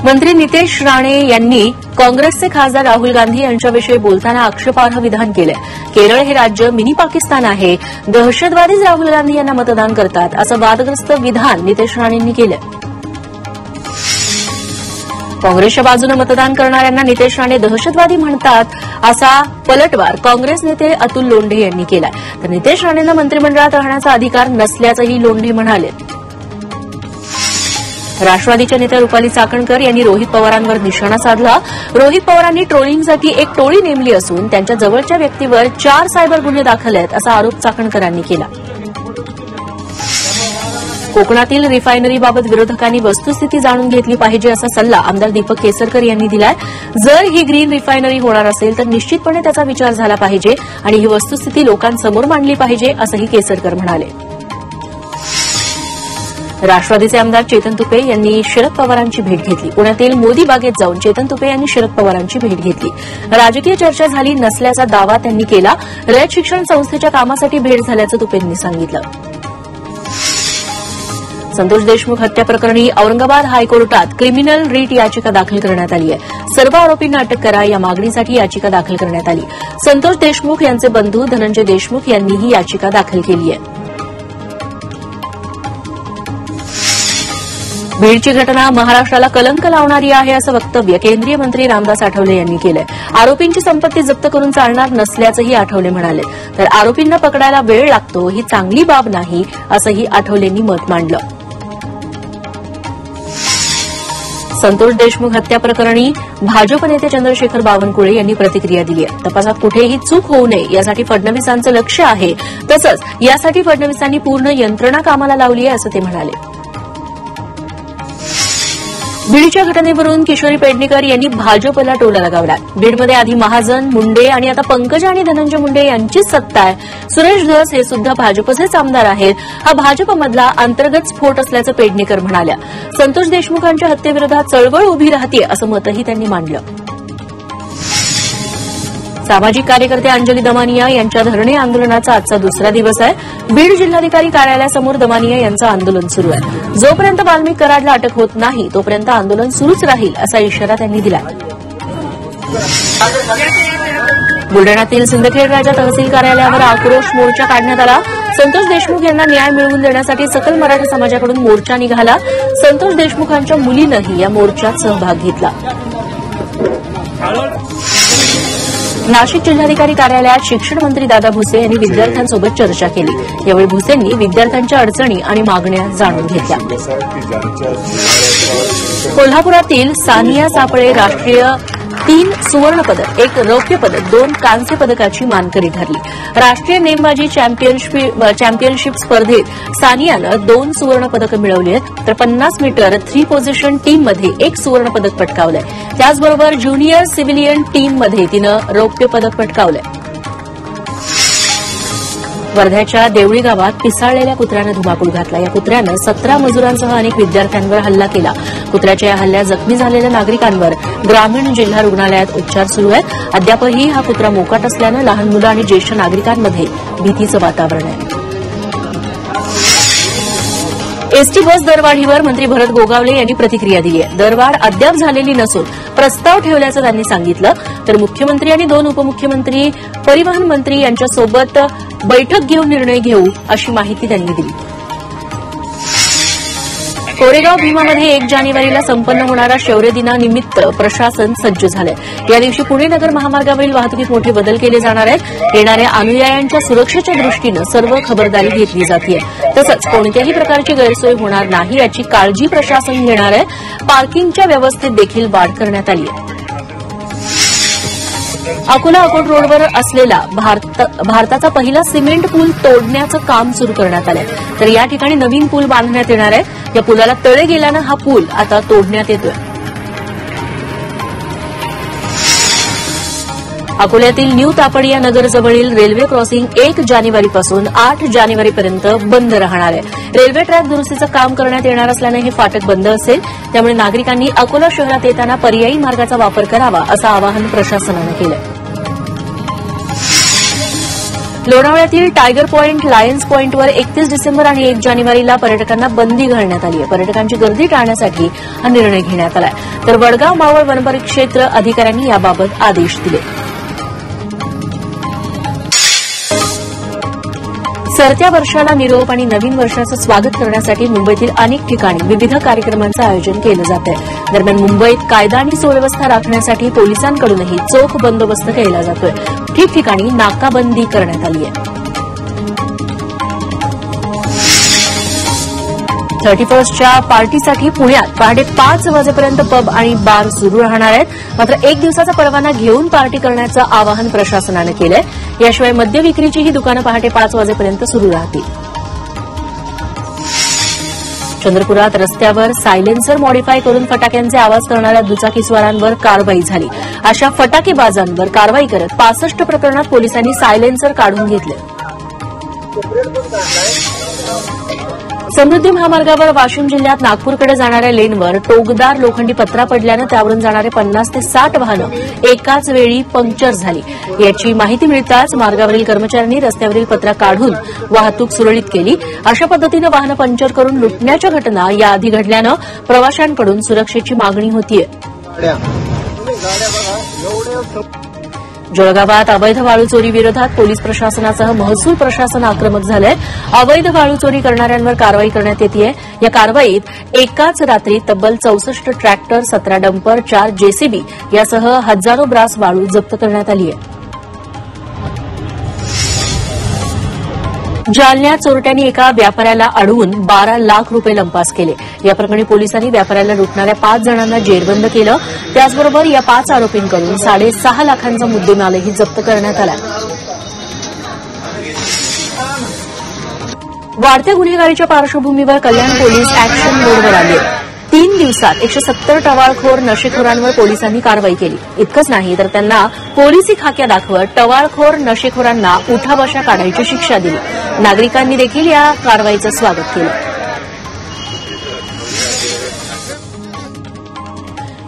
मंत्री नितेश राणे यांनी काँग्रेसचे खासदार राहुल गांधी यांच्याविषयी बोलताना आक्षेपार्ह विधान केलं. केरळ हे राज्य मिनी पाकिस्तान आहे, दहशतवादीच राहुल गांधी यांना मतदान करतात असं वादग्रस्त विधान नितेश राणेंनी केलं. काँग्रेसच्या बाजूने मतदान करणाऱ्यांना नितेश राणे दहशतवादी म्हणतात असा पलटवार काँग्रेस नेते अतुल लोंढे यांनी केला. तर नितेश राणेंना मंत्रिमंडळात राहण्याचा अधिकार नसल्याचंही लोंढे म्हणाले. राष्ट्रवादीच्या नेत्या रुपाली चाकणकर यांनी रोहित पवारांवर निशाणा साधला. रोहित पवारांनी ट्रोलिंगसाठी एक टोळी नेमली असून त्यांच्या जवळच्या व्यक्तीवर 4 सायबर गुन्हे दाखल आहेत असा आरोप चाकणकरांनी केला. कोकणातील रिफायनरीबाबत विरोधकांनी वस्तुस्थिती जाणून घेतली पाहिजे असा सल्ला आमदार दीपक केसरकर यांनी दिलाय. जर ही ग्रीन रिफायनरी होणार असेल तर निश्चितपणे त्याचा विचार झाला पाहिजे आणि ही वस्तुस्थिती लोकांसमोर मांडली पाहिजे असंही केसरकर म्हणाले. राष्ट्रवादीचे आमदार चेतन तुपे यांनी शरद पवारांची भेट घेतली. पुण्यातील मोदी बागेत जाऊन चेतन तुपे यांनी शरद पवारांची भेट घेतली. राजकीय चर्चा झाली नसल्याचा दावा त्यांनी केला. रयत शिक्षण संस्थेच्या कामासाठी भेट झाल्याचं तुपेंनी सांगितलं. संतोष देशमुख हत्या प्रकरणी औरंगाबाद हायकोर्टात क्रिमिनल रिट याचिका दाखल करण्यात आली आहे. सर्व आरोपींना अटक करा या मागणीसाठी याचिका दाखल करण्यात आली. संतोष देशमुख यांचे बंधू धनंजय देशमुख यांनी ही याचिका दाखल केली आहे. बीडची घटना महाराष्ट्राला कलंक लावणारी आहे असं वक्तव्य केंद्रीय मंत्री रामदास आठवले यांनी केलंय. आरोपींची संपत्ती जप्त करून चालणार नसल्याचंही आठवले म्हणाले. तर आरोपींना पकडायला वेळ लागतो ही चांगली बाब नाही असंही आठवलेंनी मत मांडलं. संतोष देशमुख हत्या प्रकरणी भाजप नेते चंद्रशेखर बावनकुळे यांनी प्रतिक्रिया दिली आहे. तपासात कुठेही चूक होऊ नये यासाठी फडणवीसांचं लक्ष आहे. तसंच यासाठी फडणवीसांनी पूर्ण यंत्रणा कामाला लावली आहे असं ते म्हणाले. बीडच्या घटनेवरून किशोरी पेडणेकर यांनी भाजपला टोला लगावला. बीडमध्ये आधी महाजन, मुंडे आणि आता पंकजा आणि धनंजय मुंडे यांचीच सत्ता आहे. सुरेश धस हे सुद्धा भाजपचेच आमदार आहेत. हा भाजपमधला अंतर्गत स्फोट असल्याचं पेडणेकर म्हणाल्या. संतोष देशमुखांच्या हत्येविरोधात चळवळ उभी राहते असं मतही त्यांनी मांडलं. सामाजिक कार्यकर्ते अंजली दमानिया यांच्या धरणे आंदोलनाचा आजचा दुसरा दिवस आहे. बीड जिल्हाधिकारी कार्यालयासमोर दमानिया यांचं आंदोलन सुरू आहे. जोपर्यंत वाल्मिक कराडला अटक होत नाही तोपर्यंत आंदोलन सुरूच राहील असा इशारा त्यांनी दिला. बुलडाण्यातील सिंदखेड राजा तहसील कार्यालयावर आक्रोश मोर्चा काढण्यात आला. संतोष देशमुख यांना न्याय मिळवून देण्यासाठी सकल मराठा समाजाकडून मोर्चा निघाला. संतोष देशमुखांच्या मुलीनंही या मोर्चात सहभाग घेतला. नाशिक जिल्हाधिकारी कार्यालयात शिक्षण मंत्री दादा भुसे यांनी विद्यार्थ्यांसोबत चर्चा केली. यावेळी भुसेंनी विद्यार्थ्यांच्या अडचणी आणि मागण्या जाणून घेतल्या. कोल्हापुरातील सानिया सापळे राष्ट्रीय 3 सुवर्णपदक, 1 रौप्य पदक, 2 कांस्य पदकाची मानकरी ठरली. राष्ट्रीय नेमबाजी चॅम्पियनशिप स्पर्धेत सानियानं 2 सुवर्ण पदकं मिळवली आहेत. तर 50 मीटर 3 पोझिशन टीममध्ये 1 सुवर्ण पदक पटकावलंय. त्याचबरोबर ज्युनियर सिव्हिलियन टीममध्ये तिनं रौप्य पदक पटकावलंय. वर्ध्याच्या देवळी गावात पिसाळलेल्या कुत्र्यानं धुमाकूळ घातला. या कुत्र्यानं 17 मजुरांसह अनेक विद्यार्थ्यांवर हल्ला केला. कुत्र्याच्या या हल्ल्यात जखमी झालेल्या नागरिकांवर ग्रामीण जिल्हा रुग्णालयात उपचार सुरू आहेत. अद्यापही हा कुत्रा मोकाट असल्यानं लहान मुलं आणि ज्येष्ठ नागरिकांमध्ये भीतीचं वातावरण आहे. एसटी बस दरवाढीवर मंत्री भरत गोगावले यांनी प्रतिक्रिया दिली आहे. दरवाढ अद्याप झालेली नसून प्रस्ताव ठेवल्याचं त्यांनी सांगितलं. तर मुख्यमंत्री आणि 2 उपमुख्यमंत्री, परिवहन मंत्री यांच्यासोबत बैठक घेऊन निर्णय घेऊ अशी माहिती त्यांनी दिली. कोरेगाव भीमामध्ये 1 जानेवारीला संपन्न होणाऱ्या शौर्य दिनानिमित्त प्रशासन सज्ज झालंय. या दिवशी पुणे नगर महामार्गावरील वाहतुकीत मोठे बदल केले जाणार आहेत. येणाऱ्या अनुयायांच्या सुरक्षेच्या दृष्टीनं सर्व खबरदारी घेतली जातेय. तसंच कोणत्याही प्रकारची गैरसोय होणार नाही याची काळजी प्रशासन घेणार आहे. पार्किंगच्या व्यवस्थेत देखील वाढ करण्यात आली आहे. अकोला अकोट रोडवर असलेला भारताचा पहिला सिमेंट पूल तोडण्याचं काम सुरू करण्यात आलंय. तर या ठिकाणी नवीन पूल बांधण्यात येणार आहे. या पुलाला तडे गेल्यानं हा पूल आता तोडण्यात येतोय. अकोल्यातील न्यू तापडिया नगरजवळील रेल्वे क्रॉसिंग 1 जानेवारीपासून 8 जानेवारीपर्यंत बंद राहणार आहे. रेल्वे ट्रॅक दुरुस्तीचं काम करण्यात येणार असल्यानं हे फाटक बंद असेल. त्यामुळे नागरिकांनी अकोला शहरात येताना पर्यायी मार्गाचा वापर करावा असं आवाहन प्रशासनानं केलं. लोणावळ्यातील टायगर पॉइंट, लायन्स पॉइंटवर 31 डिसेंबर आणि 1 जानेवारीला पर्यटकांना बंदी घालण्यात आली आहे. पर्यटकांची गर्दी टाळण्यासाठी हा निर्णय घेण्यात आला आहे. तर वडगाव मावळ वनपरिक्षेत्र अधिकाऱ्यांनी याबाबत आदेश दिले. सरत्या वर्षाला निरोप आणि नवीन वर्षाचं स्वागत करण्यासाठी मुंबईतील अनेक ठिकाणी विविध कार्यक्रमांचं आयोजन केलं जात आहे. दरम्यान मुंबईत कायदा आणि सुव्यवस्था राखण्यासाठी पोलिसांकडूनही चोख बंदोबस्त केला जातोय. ठिकठिकाणी नाकाबंदी करण्यात आली आहे. 31च्या पार्टीसाठी पुण्यात पहाटे 5 वाजेपर्यंत पब आणि बार सुरू राहणार आहेत. मात्र 1 दिवसाचा परवाना घेऊन पार्टी करण्याचं आवाहन प्रशासनानं केलंय. याशिवाय मद्य विक्रीचीही दुकानं पहाटे 5 वाजेपर्यंत सुरू राहतील. चंद्रपुरात रस्त्यावर सायलेन्सर मॉडिफाय करून फटाक्यांचे आवाज करणाऱ्या दुचाकीस्वारांवर कारवाई झाली. अशा फटाकेबाजांवर कारवाई करत 65 प्रकरणात पोलिसांनी सायलेन्सर काढून घेतले. समृद्धी महामार्गावर वाशिम जिल्ह्यात नागपूरकडे जाणाऱ्या लेनवर टोकदार लोखंडी पत्रा पडल्यानं त्यावरून जाणारे 50 ते 60 वाहनं एकाच वेळी पंक्चर झाली. याची माहिती मिळताच मार्गावरील कर्मचाऱ्यांनी रस्त्यावरील पत्रा काढून वाहतूक सुरळीत केली. अशा पद्धतीनं वाहनं पंक्चर करून लुटण्याच्या घटना याआधी घडल्यानं प्रवाशांकडून सुरक्षेची मागणी होतीये. जळगावात अवैध वाळू चोरी विरोधात पोलीस प्रशासनासह महसूल प्रशासन आक्रमक झालंय. अवैध वाळू चोरी करणाऱ्यांवर कारवाई करण्यात येतेय. या कारवाईत एकाच रात्री तब्बल 64 ट्रॅक्टर, 17 डंपर, 4 जेसीबी यासह हजारो ब्रास वाळू जप्त करण्यात आली आहे. जालन्यात चोरट्यांनी एका व्यापाऱ्याला अडवून 12 लाख रुपये लंपास केले. या प्रकरणी पोलिसांनी व्यापाऱ्याला लुटणाऱ्या 5 जणांना जेरबंद केलं. त्याचबरोबर या 5 आरोपींकडून 6.5 लाखांचा मुद्देमालही जप्त करण्यात आला. वाढत्या गुन्हेगारीच्या पार्श्वभूमीवर कल्याण पोलीस अॅक्शन मोडवर आले. 3 दिवसात 170 टवाळखोर नशेखोरांवर पोलिसांनी कारवाई केली. इतकंच नाही तर त्यांना पोलिसी खाक्या दाखवत टवाळखोर नशेखोरांना उठाबशा काढायची शिक्षा दिली. नागरिकांनी देखील या कारवाईचं स्वागत केलं.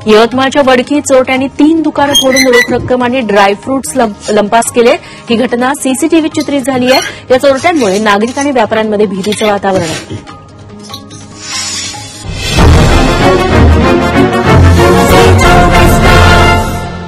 यवतमाळच्या वडकीत चोरट्यांनी 3 दुकानं फोडून रोख रक्कम आणि ड्रायफ्रुट्स लंपास केले. ही घटना सीसीटीव्हीत चित्रित झाली आहे. या चोरट्यांमुळे नागरिक आणि व्यापाऱ्यांमध्ये भीतीचं वातावरण आहे.